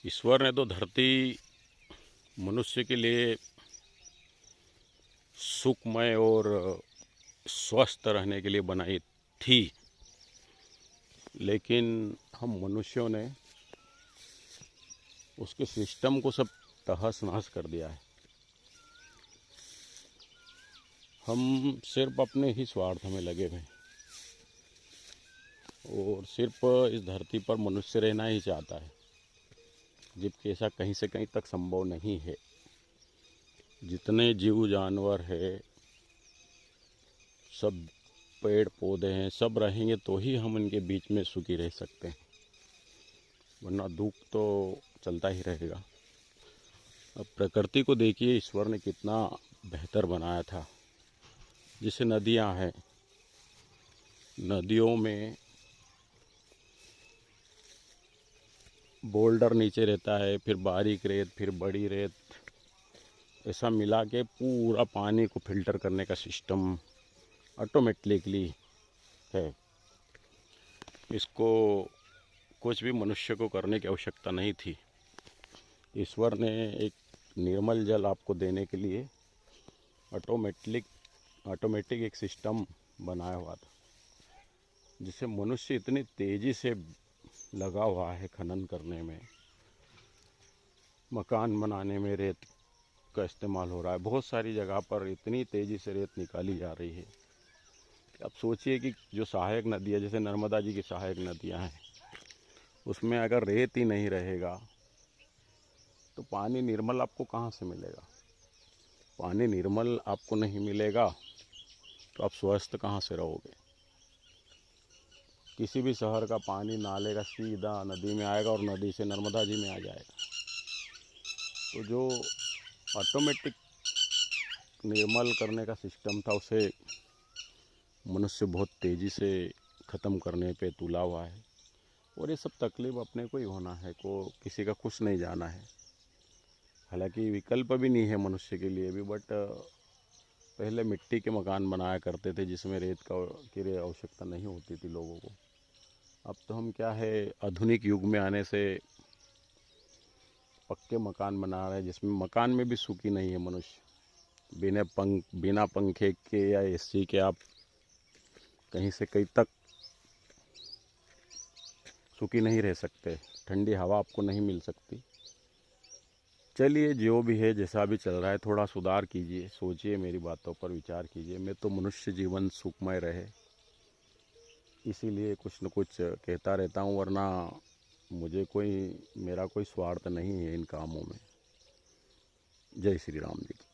ईश्वर ने तो धरती मनुष्य के लिए सुखमय और स्वस्थ रहने के लिए बनाई थी, लेकिन हम मनुष्यों ने उसके सिस्टम को सब तहस नहस कर दिया है। हम सिर्फ अपने ही स्वार्थ में लगे हुए हैं और सिर्फ इस धरती पर मनुष्य रहना ही चाहता है, जबकि ऐसा कहीं से कहीं तक संभव नहीं है। जितने जीव जानवर है, सब पेड़ पौधे हैं, सब रहेंगे तो ही हम इनके बीच में सुखी रह सकते हैं, वरना दुख तो चलता ही रहेगा। अब प्रकृति को देखिए, ईश्वर ने कितना बेहतर बनाया था। जैसे नदियां हैं, नदियों में बोल्डर नीचे रहता है, फिर बारीक रेत, फिर बड़ी रेत, ऐसा मिला के पूरा पानी को फिल्टर करने का सिस्टम ऑटोमेटिकली है। इसको कुछ भी मनुष्य को करने की आवश्यकता नहीं थी। ईश्वर ने एक निर्मल जल आपको देने के लिए ऑटोमेटिक एक सिस्टम बनाया हुआ था, जिसे मनुष्य इतनी तेज़ी से लगा हुआ है खनन करने में, मकान बनाने में रेत का इस्तेमाल हो रहा है। बहुत सारी जगह पर इतनी तेज़ी से रेत निकाली जा रही है। अब सोचिए कि जो सहायक नदियाँ, जैसे नर्मदा जी की सहायक नदियाँ हैं, उसमें अगर रेत ही नहीं रहेगा तो पानी निर्मल आपको कहाँ से मिलेगा? पानी निर्मल आपको नहीं मिलेगा तो आप स्वस्थ कहाँ से रहोगे? किसी भी शहर का पानी नाले का सीधा नदी में आएगा और नदी से नर्मदा जी में आ जाएगा। तो जो ऑटोमेटिक निर्मल करने का सिस्टम था, उसे मनुष्य बहुत तेज़ी से ख़त्म करने पे तुला हुआ है। और ये सब तकलीफ़ अपने को ही होना है, को किसी का कुछ नहीं जाना है। हालांकि विकल्प भी नहीं है मनुष्य के लिए भी, बट पहले मिट्टी के मकान बनाया करते थे जिसमें रेत की आवश्यकता नहीं होती थी लोगों को। अब तो हम क्या है, आधुनिक युग में आने से पक्के मकान बना रहे हैं, जिसमें मकान में भी सुखी नहीं है मनुष्य। बिना पंखे के या एसी के आप कहीं से कहीं तक सुखी नहीं रह सकते, ठंडी हवा आपको नहीं मिल सकती। चलिए, जो भी है, जैसा भी चल रहा है, थोड़ा सुधार कीजिए, सोचिए, मेरी बातों पर विचार कीजिए। मैं तो मनुष्य जीवन सुखमय रहे इसीलिए कुछ न कुछ कहता रहता हूँ, वरना मेरा कोई स्वार्थ नहीं है इन कामों में। जय श्री राम जी की।